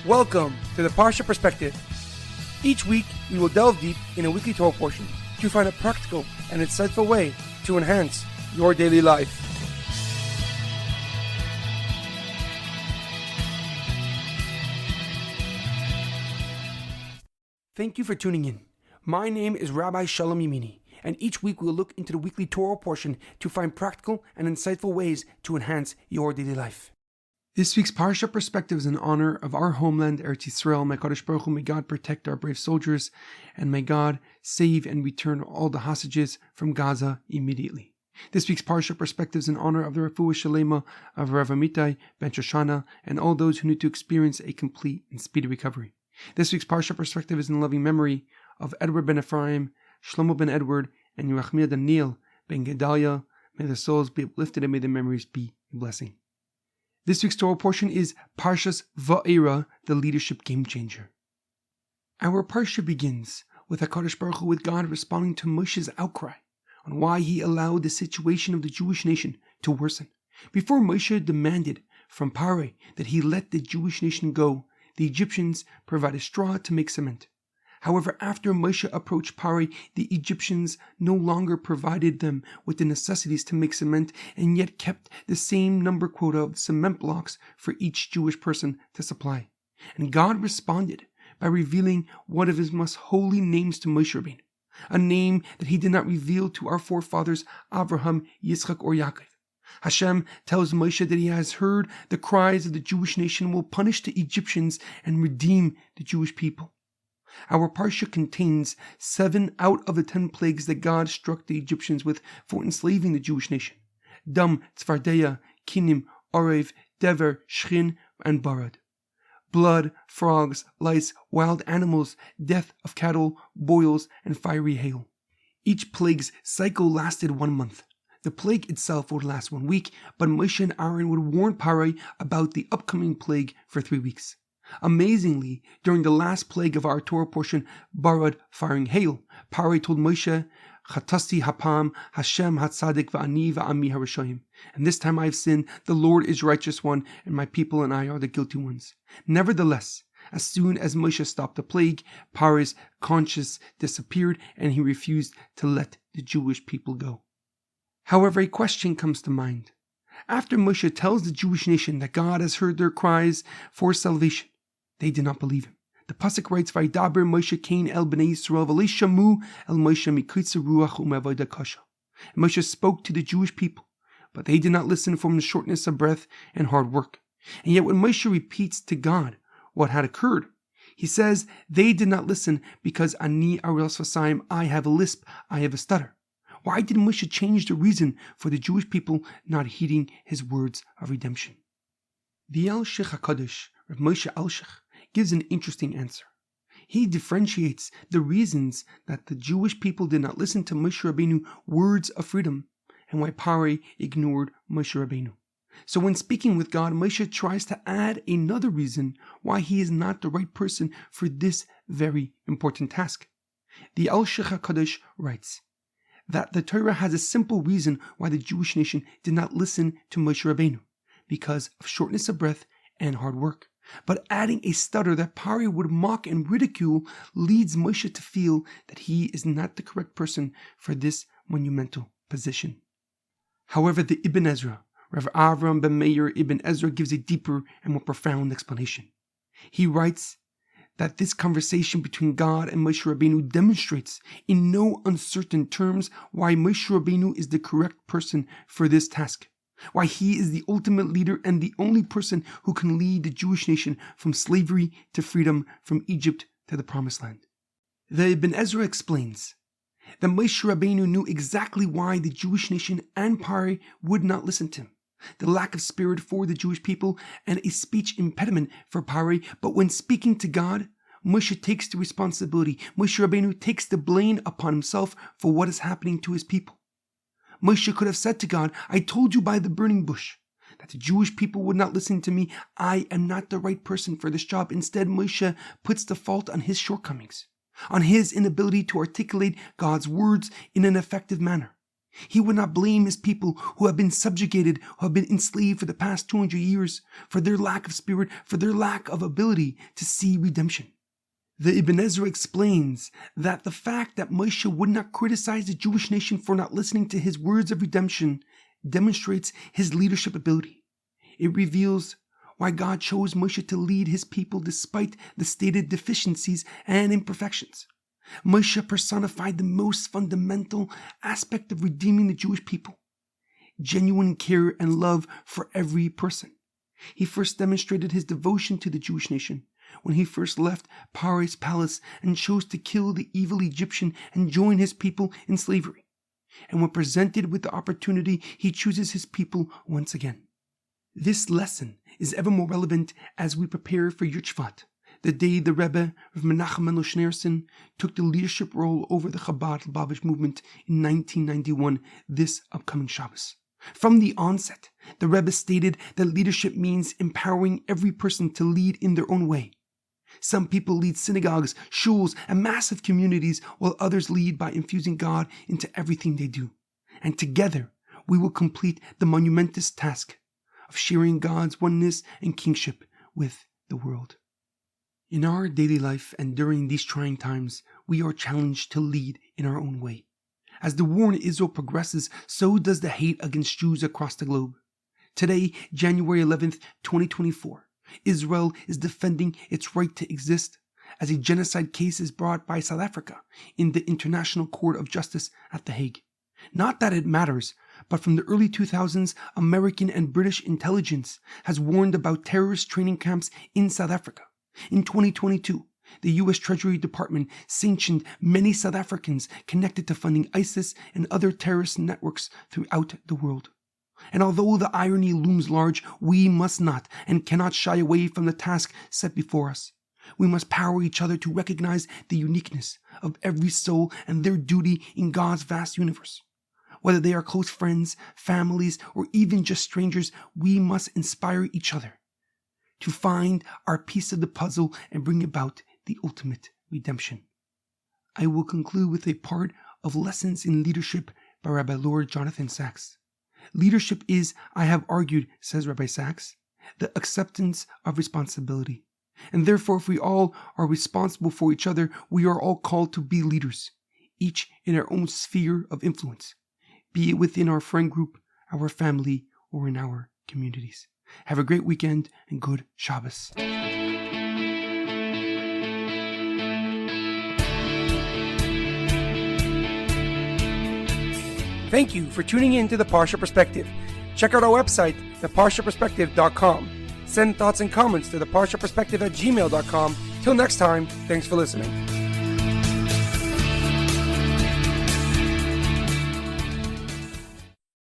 Welcome to the Parsha Perspective. Each week, we will delve deep in a weekly Torah portion to find a practical and insightful way to enhance your daily life. Thank you for tuning in. My name is Rabbi Shalom Yemini, and each week we will look into the weekly Torah portion to find practical and insightful ways to enhance your daily life. This week's Parsha Perspective is in honor of our homeland, Eretz Yisroel. May Kadosh Baruch Hu, may God protect our brave soldiers, and may God save and return all the hostages from Gaza immediately. This week's Parsha Perspective is in honor of the Refuah Shlema of HaRav Amitai, Ben Shoshanna, and all those who need to experience a complete and speedy recovery. This week's Parsha Perspective is in loving memory of Edward Ben Efraim, Shlomo Ben Edward, and Yirachmiel Daniel Ben Gedalia. May the souls be uplifted and may the memories be a blessing. This week's Torah portion is Parsha Va'era, the leadership gamechanger. Our Parsha begins with HaKadosh Baruch Hu, with God responding to Moshe's outcry on why he allowed the situation of the Jewish nation to worsen. Before Moshe demanded from Paro that he let the Jewish nation go, the Egyptians provided straw to make cement. However, after Moshe approached Paro, the Egyptians no longer provided them with the necessities to make cement, and yet kept the same number quota of cement blocks for each Jewish person to supply. And God responded by revealing one of his most holy names to Moshe Rabbeinu, a name that he did not reveal to our forefathers Abraham, Yitzchak, or Yaakov. Hashem tells Moshe that he has heard the cries of the Jewish nation, will punish the Egyptians and redeem the Jewish people. Our Parsha contains 7 out of the 10 plagues that God struck the Egyptians with for enslaving the Jewish nation: Dam, Tzvardeya, Kinim, Orev, Dever, Shchin, and Barad. Blood, frogs, lice, wild animals, death of cattle, boils, and fiery hail. Each plague's cycle lasted 1 month. The plague itself would last 1 week, but Moshe and Aaron would warn Paro about the upcoming plague for 3 weeks. Amazingly, during the last plague of our Torah portion, Barad, firing hail, Paro told Moshe, Chatasti hapam, Hashem hatzadik va'ani va'ami harashoyim. And this time I have sinned, the Lord is righteous one, and my people and I are the guilty ones. Nevertheless, as soon as Moshe stopped the plague, Paro's conscience disappeared, and he refused to let the Jewish people go. However, a question comes to mind. After Moshe tells the Jewish nation that God has heard their cries for salvation, they did not believe him. The pasuk writes, "Vaydaber Moshe Cain el bnei Yisrael v'leishamu el Moshe mikritza ruach u'mevoda kasha." Moshe spoke to the Jewish people, but they did not listen from the shortness of breath and hard work. And yet when Moshe repeats to God what had occurred, he says they did not listen because ani arel sfasayim, I have a lisp, I have a stutter. Why did Moshe change the reason for the Jewish people not heeding his words of redemption? The Al-Sheikh HaKadosh, Rav Moshe Al-Sheikh, gives an interesting answer. He differentiates the reasons that the Jewish people did not listen to Moshe Rabbeinu's words of freedom and why Paro ignored Moshe Rabbeinu. So when speaking with God, Moshe tries to add another reason why he is not the right person for this very important task. The Al-Sheikh HaKadosh writes that the Torah has a simple reason why the Jewish nation did not listen to Moshe Rabbeinu, because of shortness of breath and hard work. But adding a stutter that Paro would mock and ridicule leads Moshe to feel that he is not the correct person for this monumental position. However, the Ibn Ezra, Rav Avram ben Meir Ibn Ezra, gives a deeper and more profound explanation. He writes that this conversation between God and Moshe Rabbeinu demonstrates in no uncertain terms why Moshe Rabbeinu is the correct person for this task, why he is the ultimate leader and the only person who can lead the Jewish nation from slavery to freedom, from Egypt to the Promised Land. The Ibn Ezra explains that Moshe Rabbeinu knew exactly why the Jewish nation and Paro would not listen to him. The lack of spirit for the Jewish people and a speech impediment for Paro, but when speaking to God, Moshe takes the responsibility. Moshe Rabbeinu takes the blame upon himself for what is happening to his people. Moshe could have said to God, I told you by the burning bush that the Jewish people would not listen to me. I am not the right person for this job. Instead, Moshe puts the fault on his shortcomings, on his inability to articulate God's words in an effective manner. He would not blame his people who have been subjugated, who have been enslaved for the past 200 years, for their lack of spirit, for their lack of ability to see redemption. The Ibn Ezra explains that the fact that Moshe would not criticize the Jewish nation for not listening to his words of redemption demonstrates his leadership ability. It reveals why God chose Moshe to lead his people despite the stated deficiencies and imperfections. Moshe personified the most fundamental aspect of redeeming the Jewish people: genuine care and love for every person. He first demonstrated his devotion to the Jewish nation when he first left Paro's palace and chose to kill the evil Egyptian and join his people in slavery. And when presented with the opportunity, he chooses his people once again. This lesson is ever more relevant as we prepare for Yud Shvat, the day the Rebbe of Menachem Mendel Schneerson took the leadership role over the Chabad Lubavitch movement in 1991, this upcoming Shabbos. From the onset, the Rebbe stated that leadership means empowering every person to lead in their own way. Some people lead synagogues, shuls, and massive communities, while others lead by infusing God into everything they do. And together, we will complete the monumentous task of sharing God's oneness and kingship with the world. In our daily life and during these trying times, we are challenged to lead in our own way. As the war in Israel progresses, so does the hate against Jews across the globe. Today, January 11th, 2024, Israel is defending its right to exist as a genocide case is brought by South Africa in the International Court of Justice at The Hague. Not that it matters, but from the early 2000s, American and British intelligence has warned about terrorist training camps in South Africa. In 2022, the U.S. Treasury Department sanctioned many South Africans connected to funding ISIS and other terrorist networks throughout the world. And although the irony looms large, we must not and cannot shy away from the task set before us. We must power each other to recognize the uniqueness of every soul and their duty in God's vast universe. Whether they are close friends, families, or even just strangers, we must inspire each other to find our piece of the puzzle and bring about the ultimate redemption. I will conclude with a part of Lessons in Leadership by Rabbi Lord Jonathan Sacks. Leadership is, I have argued, says Rabbi Sacks, the acceptance of responsibility. And therefore, if we all are responsible for each other, we are all called to be leaders, each in our own sphere of influence, be it within our friend group, our family, or in our communities. Have a great weekend and good Shabbos. Thank you for tuning in to the Parsha Perspective. Check out our website, theparshaperspective.com. Send thoughts and comments to theparshaperspective@gmail.com. Till next time, thanks for listening.